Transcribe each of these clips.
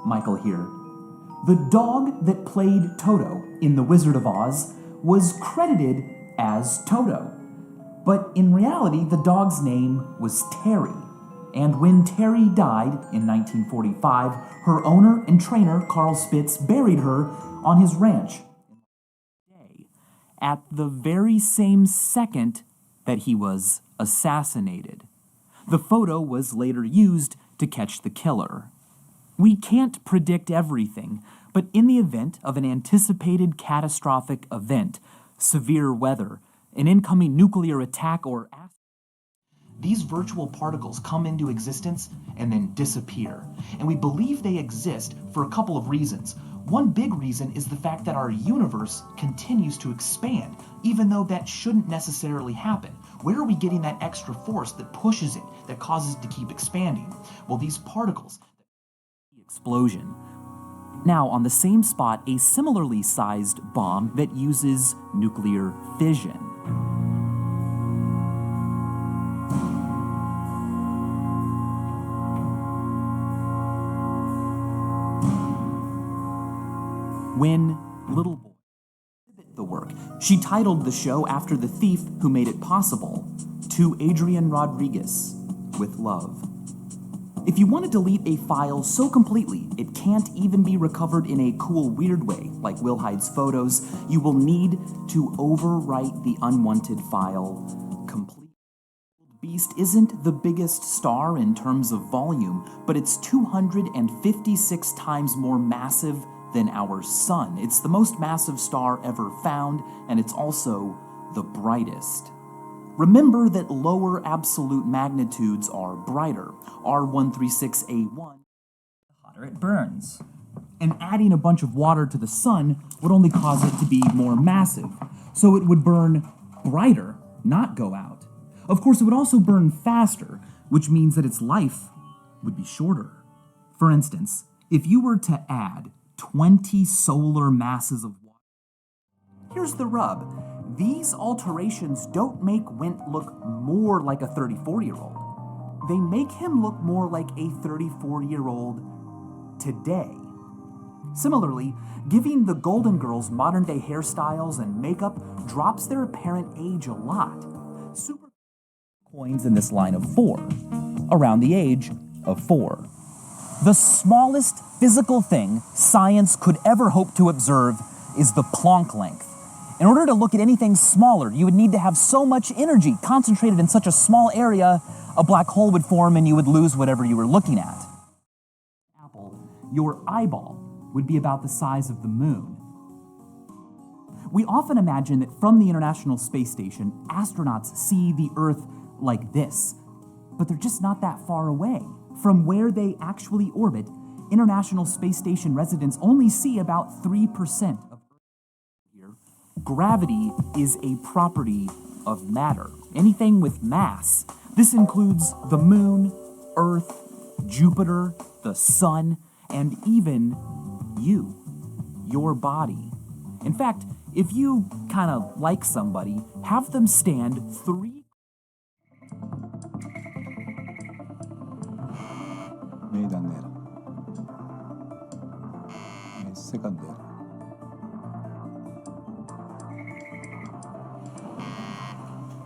Michael here. The dog that played Toto in The Wizard of Oz was credited as Toto. But in reality, the dog's name was Terry. And when Terry died in 1945, her owner and trainer, Carl Spitz, buried her on his ranch at the very same second that he was assassinated. The photo was later used to catch the killer. We can't predict everything, but in the event of an anticipated catastrophic event, severe weather, an incoming nuclear attack, or these virtual particles come into existence and then disappear. And we believe they exist for a couple of reasons. One big reason is the fact that our universe continues to expand, even though that shouldn't necessarily happen. Where are we getting that extra force that pushes it, that causes it to keep expanding? Well, these particles. Explosion. Now, on the same spot, a similarly sized bomb that uses nuclear fission. When Little Boy did the work, she titled the show after the thief who made it possible, To Adrian Rodriguez, with love. If you want to delete a file so completely it can't even be recovered in a cool, weird way, like Will Hyde's photos, you will need to overwrite the unwanted file completely. Beast isn't the biggest star in terms of volume, but it's 256 times more massive than our sun. It's the most massive star ever found, and it's also the brightest. Remember that lower absolute magnitudes are brighter. R136A1, the hotter it burns. And adding a bunch of water to the sun would only cause it to be more massive. So it would burn brighter, not go out. Of course, it would also burn faster, which means that its life would be shorter. For instance, if you were to add 20 solar masses of water. Here's the rub. These alterations don't make Wint look more like a 34-year-old. They make him look more like a 34-year-old today. Similarly, giving the Golden Girls modern-day hairstyles and makeup drops their apparent age a lot. Super coins in this line of 4, around the age of 4. The smallest physical thing science could ever hope to observe is the Planck length. In order to look at anything smaller, you would need to have so much energy concentrated in such a small area, a black hole would form and you would lose whatever you were looking at. Apple, your eyeball would be about the size of the moon. We often imagine that from the International Space Station, astronauts see the Earth like this, but they're just not that far away. From where they actually orbit, International Space Station residents only see about 3% of Earth here. Gravity is a property of matter, anything with mass. This includes the moon, Earth, Jupiter, the sun, and even you, your body. In fact, if you kind of like somebody, have them stand 3 Meydanera. Secondera.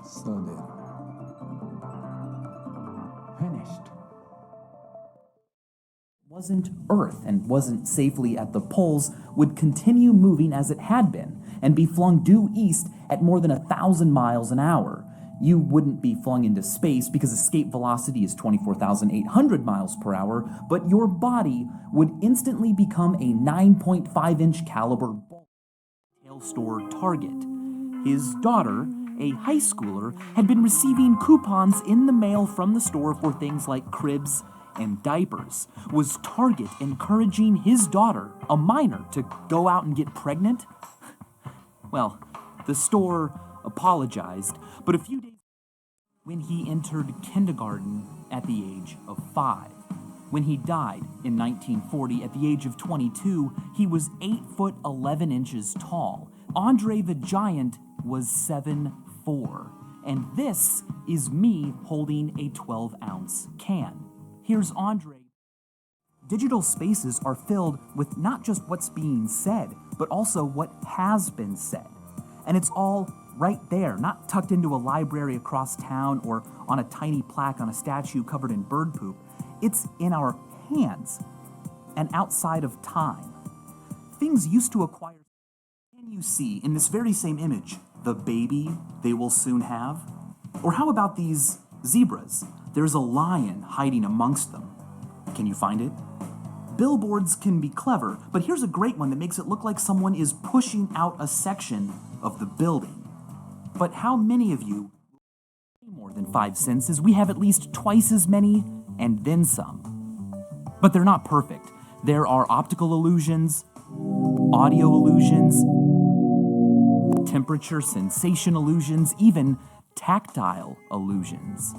Thirdera. Finished. Wasn't Earth and wasn't safely at the poles would continue moving as it had been and be flung due east at more than 1,000 miles an hour. You wouldn't be flung into space because escape velocity is 24,800 miles per hour, but your body would instantly become a 9.5-inch caliber tail store target. His daughter, a high schooler, had been receiving coupons in the mail from the store for things like cribs and diapers. Was Target encouraging his daughter, a minor, to go out and get pregnant? Well, the store apologized, but a few days when he entered kindergarten at the age of 5. When he died in 1940 at the age of 22, he was 8 foot 11 inches tall. Andre the Giant was 7'4". And this is me holding a 12-ounce can. Here's Andre. Digital spaces are filled with not just what's being said, but also what has been said. And it's all right there, not tucked into a library across town or on a tiny plaque on a statue covered in bird poop. It's in our hands and outside of time. Things used to acquire. Can you see in this very same image the baby they will soon have? Or how about these zebras? There's a lion hiding amongst them. Can you find it? Billboards can be clever, but here's a great one that makes it look like someone is pushing out a section of the building. But how many of you more than 5 senses? We have at least twice as many and then some. But they're not perfect. There are optical illusions, audio illusions, temperature sensation illusions, even tactile illusions.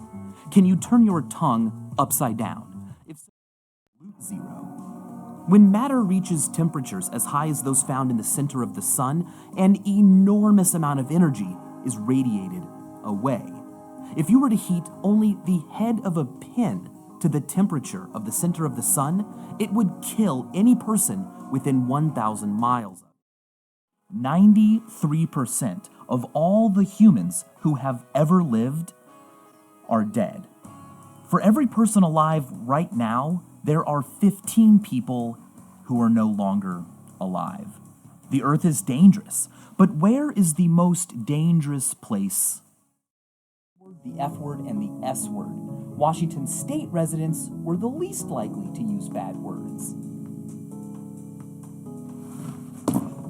Can you turn your tongue upside down? If so, 0. When matter reaches temperatures as high as those found in the center of the sun, an enormous amount of energy is radiated away. If you were to heat only the head of a pin to the temperature of the center of the sun, it would kill any person within 1,000 miles. 93% of all the humans who have ever lived are dead. For every person alive right now, there are 15 people who are no longer alive. The Earth is dangerous, but where is the most dangerous place? The F word and the S word. Washington state residents were the least likely to use bad words.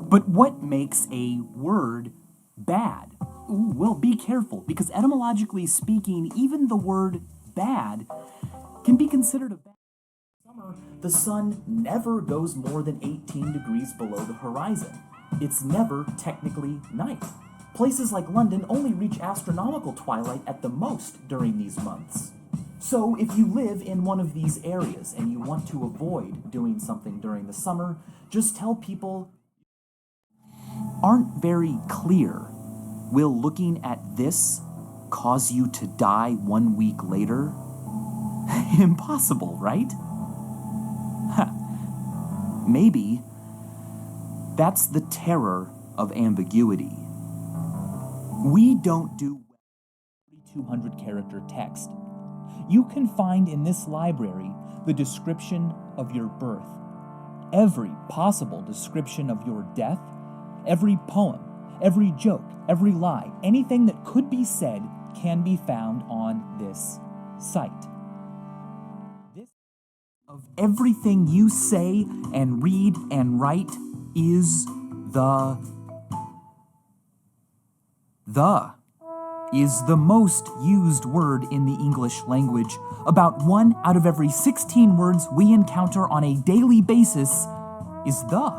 But what makes a word bad? Ooh, well, be careful, because etymologically speaking, even the word bad can be considered a bad. In summer, the sun never goes more than 18 degrees below the horizon. It's never technically night. Places like London only reach astronomical twilight at the most during these months. So if you live in one of these areas and you want to avoid doing something during the summer, just tell people aren't very clear. Will looking at this cause you to die 1 week later? Impossible, right? Maybe that's the terror of ambiguity. We don't do 3,200 character text. You can find in this library the description of your birth, every possible description of your death, every poem, every joke, every lie, anything that could be said can be found on this site. This of everything you say and read and write is the is the most used word in the English language. About 1 out of every 16 words we encounter on a daily basis is the.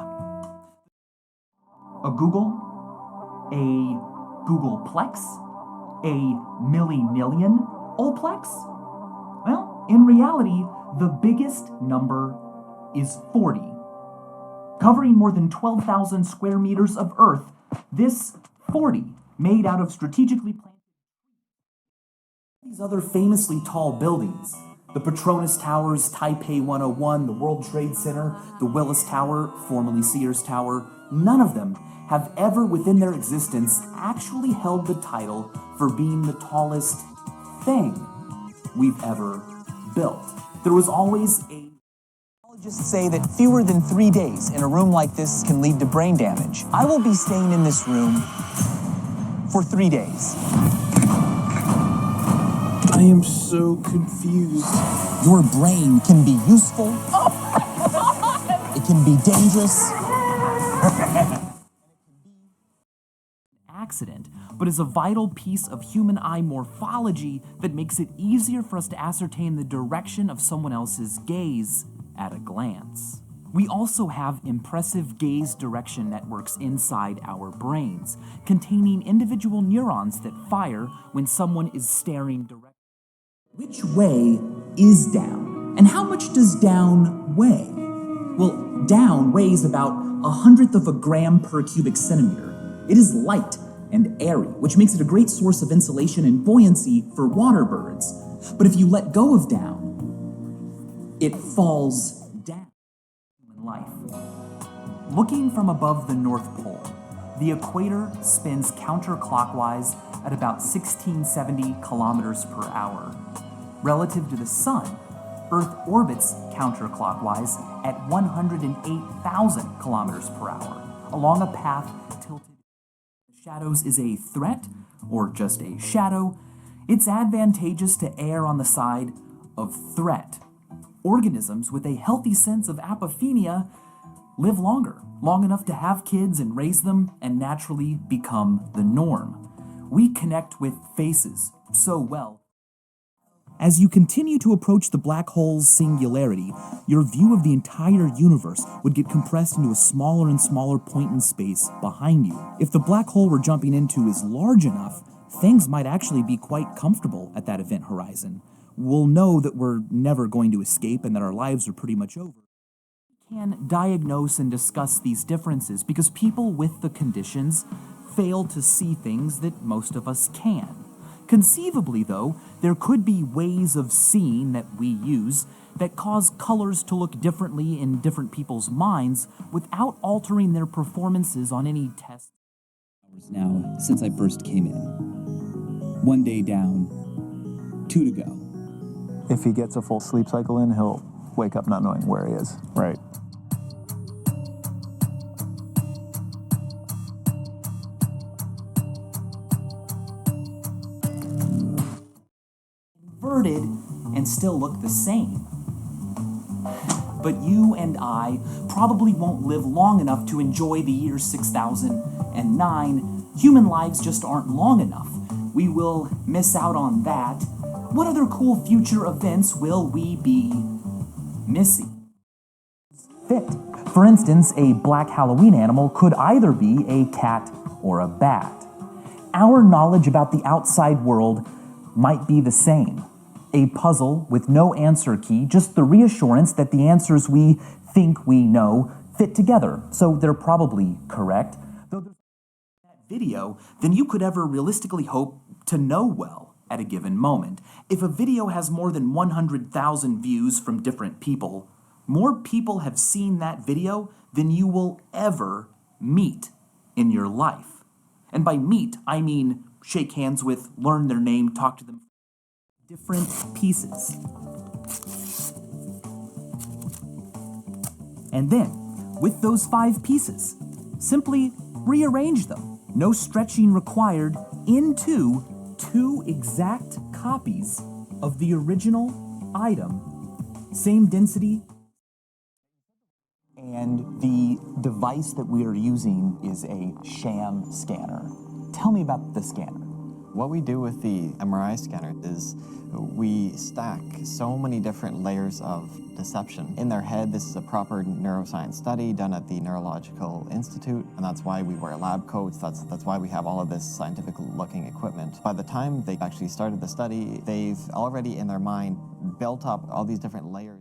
A Google, a Googleplex, a millinillion-oplex? Well, in reality, the biggest number is 40. Covering more than 12,000 square meters of Earth, this 40, made out of strategically planted these other famously tall buildings, the Petronas Towers, Taipei 101, the World Trade Center, the Willis Tower, formerly Sears Tower, none of them have ever within their existence actually held the title for being the tallest thing we've ever built. There was always a... Psychologists say that fewer than 3 days in a room like this can lead to brain damage. I will be staying in this room for 3 days. I am so confused. Your brain can be useful. It can be dangerous. Accident, but is a vital piece of human eye morphology that makes it easier for us to ascertain the direction of someone else's gaze at a glance. We also have impressive gaze direction networks inside our brains, containing individual neurons that fire when someone is staring directly. Which way is down? And how much does down weigh? Well, down weighs about 1/100th of a gram per cubic centimeter. It is light and airy, which makes it a great source of insulation and buoyancy for water birds. But if you let go of down, it falls down. human life. Looking from above the North Pole, the equator spins counterclockwise at about 1670 kilometers per hour. Relative to the sun, Earth orbits counterclockwise at 108,000 kilometers per hour along a path tilted. If shadows is a threat or just a shadow, it's advantageous to err on the side of threat. Organisms with a healthy sense of apophenia live longer, long enough to have kids and raise them and naturally become the norm. We connect with faces so well. As you continue to approach the black hole's singularity, your view of the entire universe would get compressed into a smaller and smaller point in space behind you. If the black hole we're jumping into is large enough, things might actually be quite comfortable at that event horizon. We'll know that we're never going to escape and that our lives are pretty much over. We can diagnose and discuss these differences because people with the conditions fail to see things that most of us can. Conceivably, though, there could be ways of seeing that we use that cause colors to look differently in different people's minds without altering their performances on any test. Now, since I first came in. 1 day down, 2 to go. If he gets a full sleep cycle in, he'll wake up not knowing where he is. Right. Inverted and still look the same. But you and I probably won't live long enough to enjoy the year 6009. Human lives just aren't long enough. We will miss out on that. What other cool future events will we be missing? Fit. For instance, a black Halloween animal could either be a cat or a bat. Our knowledge about the outside world might be the same. A puzzle with no answer key, just the reassurance that the answers we think we know fit together, so they're probably correct. Though there's that video, then you could ever realistically hope to know well at a given moment. If a video has more than 100,000 views from different people, more people have seen that video than you will ever meet in your life. And by meet, I mean shake hands with, learn their name, talk to them. Different pieces. And then, with those 5 pieces, simply rearrange them, no stretching required, into 2 exact copies of the original item. Same density. And the device that we are using is a sham scanner. Tell me about the scanner. What we do with the MRI scanner is we stack so many different layers of deception. In their head, this is a proper neuroscience study done at the Neurological Institute, and that's why we wear lab coats, that's why we have all of this scientific-looking equipment. By the time they actually started the study, they've already in their mind built up all these different layers.